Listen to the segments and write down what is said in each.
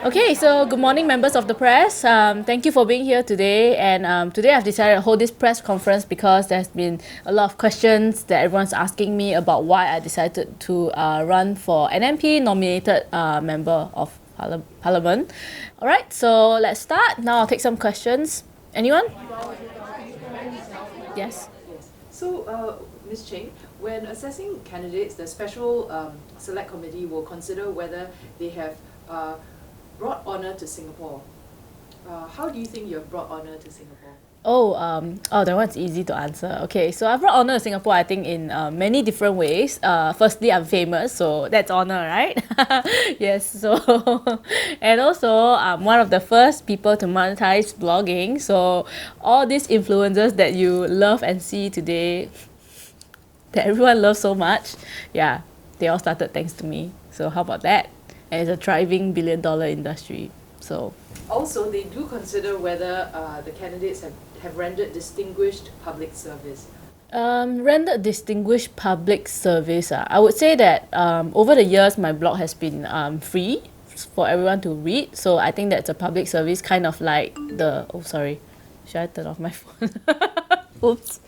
Okay, so good morning, members of the press. Thank you for being here today. And today I've decided to hold this press conference because there's been a lot of questions that everyone's asking me about why I decided to run for an MP nominated member of Parliament. All right, so let's start. Now I'll take some questions. Anyone? Yes. So, Ms. Cheng, when assessing candidates, the special select committee will consider whether they have brought honour to Singapore. How do you think you have brought honour to Singapore? That one's easy to answer. Okay, so I've brought honor to Singapore, I think, in many different ways. Firstly, I'm famous, so that's honor, right? Yes, so, and also, I'm one of the first people to monetize blogging. So, all these influencers that you love and see today, that everyone loves so much, yeah, they all started thanks to me. So, how about that? And it's a thriving billion-dollar industry. So, Also, they do consider whether the candidates have rendered distinguished public service. Rendered distinguished public service. I would say that over the years, my blog has been free for everyone to read. So I think that's a public service, kind of like the. Oh, sorry. Should I turn off my phone? Oops.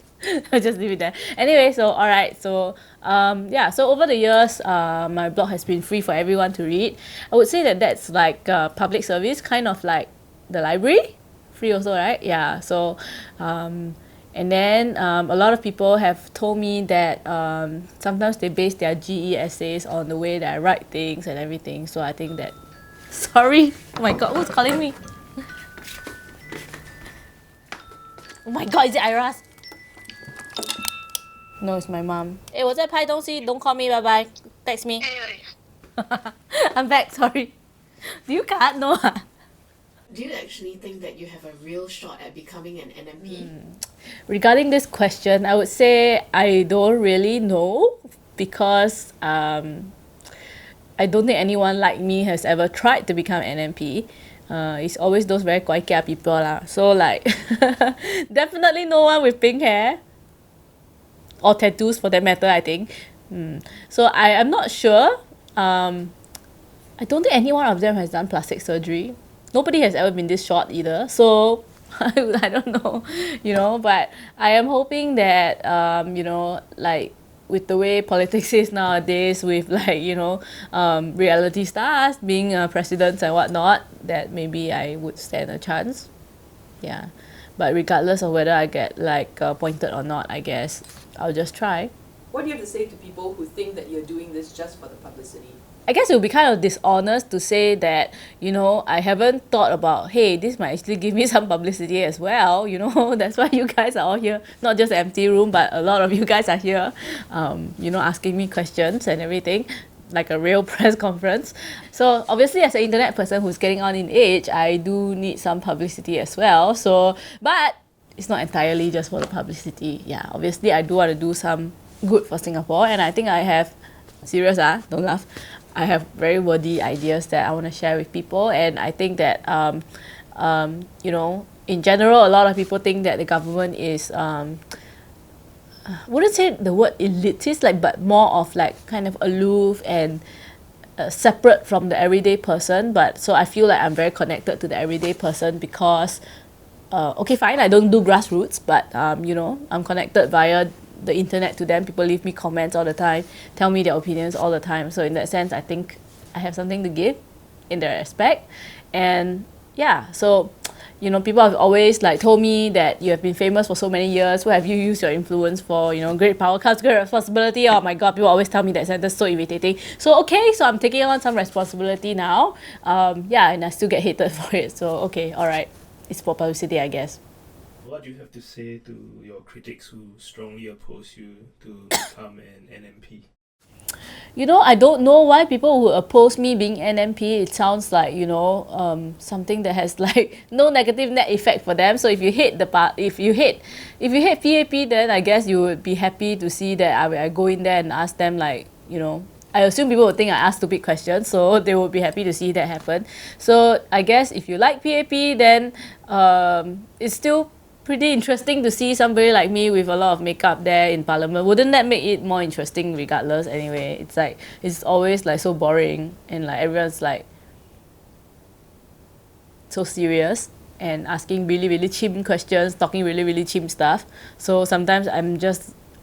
I'll just leave it there. Anyway, so all right. So yeah. So over the years, my blog has been free for everyone to read. I would say that that's like public service, kind of like the library, free also, right? Yeah. So and then a lot of people have told me that sometimes they base their GE essays on the way that I write things and everything. So I think that. Sorry. Oh my God, who's calling me? Oh my God, is it Iras? No, it's my mom. Hey, 我在拍东西, don't call me, bye bye. Text me. I'm back, sorry. Do you cut? No. Do you actually think that you have a real shot at becoming an NMP? Regarding this question, I would say I don't really know because I don't think anyone like me has ever tried to become an MP. It's always those very 乖 people lah. So like, definitely no one with pink hair. Or tattoos for that matter, I think. So I am not sure. I don't think any one of them has done plastic surgery. Nobody has ever been this short either. So I don't know, but I am hoping that, like with the way politics is nowadays, with like, reality stars being presidents and whatnot, that maybe I would stand a chance. Yeah. But regardless of whether I get like appointed or not, I guess I'll just try. What do you have to say to people who think that you're doing this just for the publicity? I guess it would be kind of dishonest to say that, I haven't thought about, hey, this might actually give me some publicity as well. That's why you guys are all here. Not just the empty room, but a lot of you guys are here, asking me questions and everything, like a real press conference. So obviously, as an internet person who's getting on in age, I do need some publicity as well. So, but it's not entirely just for the publicity. Yeah, obviously I do want to do some good for Singapore, and I think I have, serious don't laugh, I have very worthy ideas that I want to share with people. And I think that in general, a lot of people think that the government is wouldn't say the word elitist, like, but more of like kind of aloof and separate from the everyday person. But so I feel like I'm very connected to the everyday person because okay, fine, I don't do grassroots, but I'm connected via the internet to them. People leave me comments all the time, tell me their opinions all the time. So in that sense, I think I have something to give in that respect. And yeah, so people have always like told me that you have been famous for so many years. What have you used your influence for? Great power comes great responsibility. Oh my God, people always tell me that sentence, so irritating. So okay, so I'm taking on some responsibility now. Yeah, and I still get hated for it. So okay, all right, it's for publicity, I guess. What do you have to say to your critics who strongly oppose you to become an NMP? I don't know why people would oppose me being NMP. It sounds like, something that has like no negative net effect for them. So if you hate if you hate PAP, then I guess you would be happy to see that I go in there and ask them like, I assume people would think I ask stupid questions, so they would be happy to see that happen. So I guess if you like PAP, then it's still pretty interesting to see somebody like me with a lot of makeup there in Parliament. Wouldn't that make it more interesting regardless anyway? It's like, it's always like so boring and like everyone's like, so serious and asking really, really chim questions, talking really, really chim stuff. So sometimes I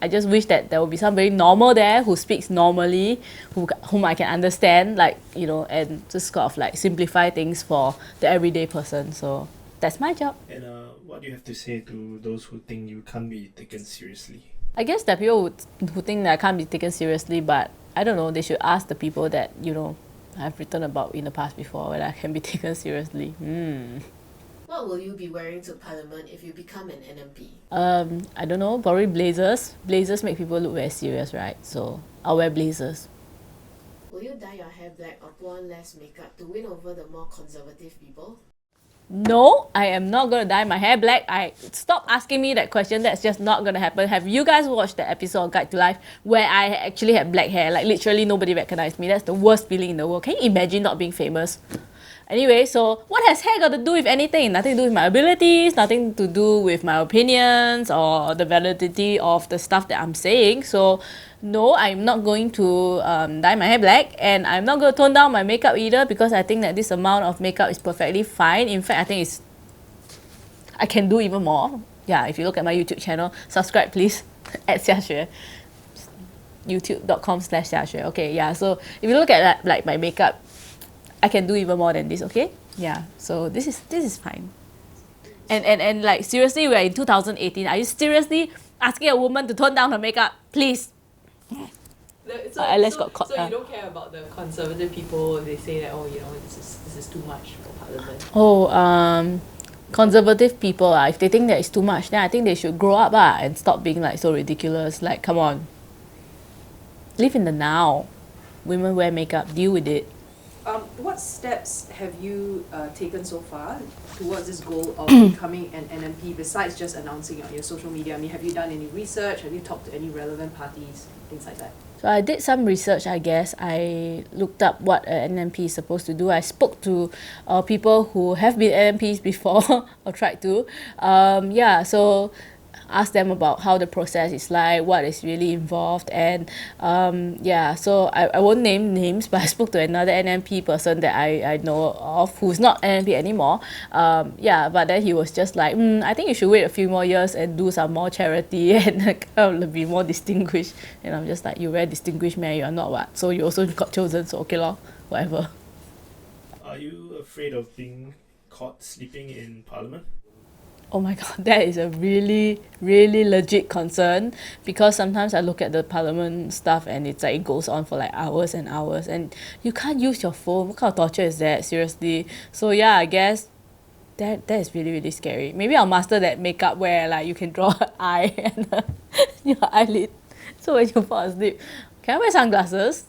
just wish that there will be somebody normal there who speaks normally, whom I can understand, like, you know, and just sort of like simplify things for the everyday person. So that's my job. And what do you have to say to those who think you can't be taken seriously? I guess there are people who think that I can't be taken seriously, but I don't know, they should ask the people that, you know, I've written about in the past before whether I can be taken seriously. What will you be wearing to Parliament if you become an NMP? I don't know, probably blazers. Blazers make people look very serious, right? So I'll wear blazers. Will you dye your hair black or put on less makeup to win over the more conservative people? No, I am not going to dye my hair black. Stop asking me that question. That's just not going to happen. Have you guys watched the episode of Guide to Life where I actually had black hair? Like literally nobody recognized me. That's the worst feeling in the world. Can you imagine not being famous? Anyway, so what has hair got to do with anything? Nothing to do with my abilities, nothing to do with my opinions or the validity of the stuff that I'm saying. So no, I'm not going to dye my hair black, and I'm not going to tone down my makeup either, because I think that this amount of makeup is perfectly fine. In fact, I think I can do even more. Yeah, if you look at my YouTube channel, subscribe please at Xiaxue. youtube.com/Xiaxue. Okay, yeah, so if you look at like my makeup, I can do even more than this, okay? Yeah, so this is fine. And like seriously, we're in 2018. Are you seriously asking a woman to tone down her makeup? Please. Alice got caught. So you don't care about the conservative people? They say that, oh, you know, this is too much for Parliament. Oh, conservative people, if they think that it's too much, then I think they should grow up and stop being like so ridiculous. Like, come on. Live in the now. Women wear makeup, deal with it. What steps have you taken so far towards this goal of becoming an NMP, besides just announcing it on your social media? I mean, have you done any research? Have you talked to any relevant parties? Things like that. So I did some research, I guess. I looked up what an NMP is supposed to do. I spoke to people who have been NMPs before or tried to. So ask them about how the process is like, what is really involved, and so I won't name names, but I spoke to another NMP person that I know of who's not NMP anymore. But then he was just like, I think you should wait a few more years and do some more charity and be more distinguished. And I'm just like, you're very distinguished, man, you're not what? So you also got chosen, so okay lor, whatever. Are you afraid of being caught sleeping in Parliament? Oh my god, that is a really, really legit concern, because sometimes I look at the Parliament stuff and it's like it goes on for like hours and hours and you can't use your phone. What kind of torture is that? Seriously. So yeah, I guess that is really, really scary. Maybe I'll master that makeup where like you can draw an eye and your eyelid, so when you fall asleep. Can I wear sunglasses?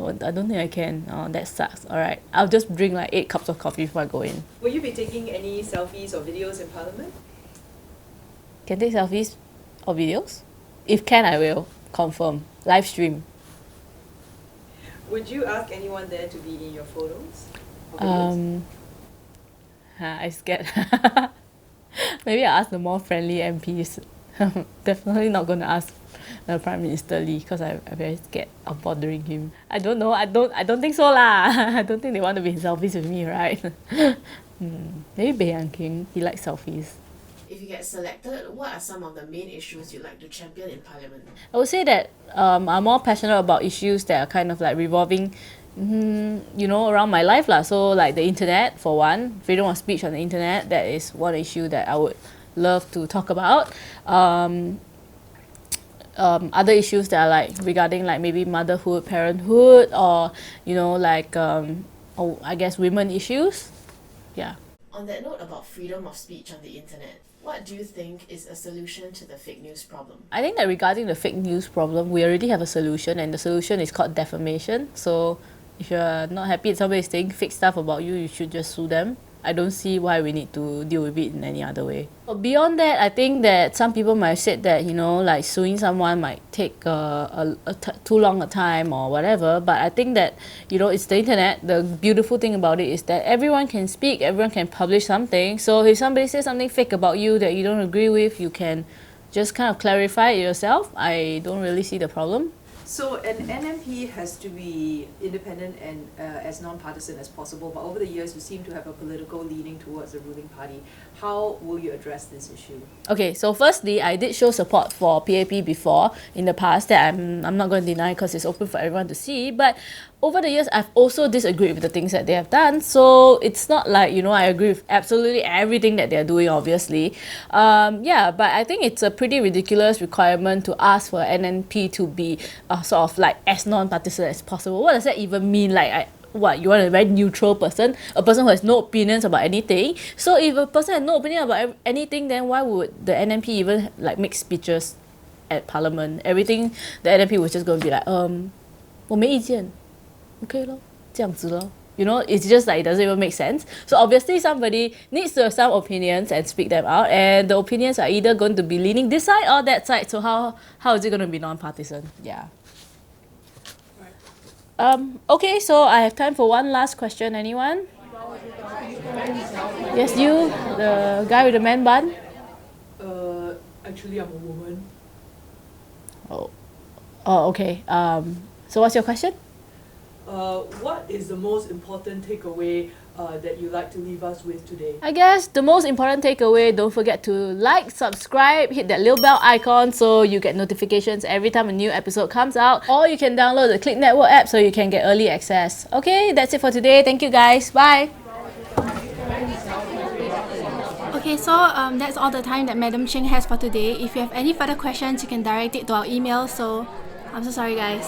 Oh, I don't think I can. Oh, that sucks. Alright, I'll just drink like 8 cups of coffee before I go in. Will you be taking any selfies or videos in Parliament? Can take selfies or videos? If can, I will. Confirm. Live stream. Would you ask anyone there to be in your photos? Or videos? I scared. Maybe I'll ask the more friendly MPs. Definitely not gonna ask the Prime Minister Lee, because I'm very scared of bothering him. I don't know. I don't think so lah. I don't think they want to be in selfies with me, right? Maybe Bae Yang King. He likes selfies. If you get selected, what are some of the main issues you'd like to champion in Parliament? I would say that I'm more passionate about issues that are kind of like revolving around my life lah. So like the internet, for one, freedom of speech on the internet, that is one issue that I would love to talk about. Other issues that are like regarding like maybe motherhood, parenthood, or I guess women issues. Yeah. On that note about freedom of speech on the internet, what do you think is a solution to the fake news problem? I think that regarding the fake news problem, we already have a solution, and the solution is called defamation. So if you're not happy with somebody saying fake stuff about you, you should just sue them. I don't see why we need to deal with it in any other way. But beyond that, I think that some people might have said that, like suing someone might take too long a time or whatever. But I think that, it's the internet. The beautiful thing about it is that everyone can speak, everyone can publish something. So if somebody says something fake about you that you don't agree with, you can just kind of clarify it yourself. I don't really see the problem. So an NMP has to be independent and as non-partisan as possible, but over the years you seem to have a political leaning towards the ruling party. How will you address this issue? Okay, so firstly, I did show support for PAP before in the past that I'm not going to deny because it's open for everyone to see. But over the years, I've also disagreed with the things that they have done. So it's not like, I agree with absolutely everything that they're doing, obviously. Yeah, but I think it's a pretty ridiculous requirement to ask for NNP to be sort of like as non-partisan as possible. What does that even mean? Like, what, you want a very neutral person, a person who has no opinions about anything? So if a person has no opinion about anything, then why would the NMP even like make speeches at parliament? Everything the NMP was just going to be like 我没意见 okay 咯这样子咯 it's just like it doesn't even make sense. So obviously somebody needs to have some opinions and speak them out, and the opinions are either going to be leaning this side or that side. So how is it going to be non-partisan? Yeah. Okay, so I have time for one last question. Anyone? Yes, you, the guy with the man bun. Actually, I'm a woman. Oh, okay. So what's your question? What is the most important takeaway that you'd like to leave us with today? I guess the most important takeaway, don't forget to like, subscribe, hit that little bell icon so you get notifications every time a new episode comes out. Or you can download the Clicknetwork app so you can get early access. Okay, that's it for today. Thank you guys. Bye. Okay, so that's all the time that Madam Cheng has for today. If you have any further questions, you can direct it to our email. So I'm so sorry guys.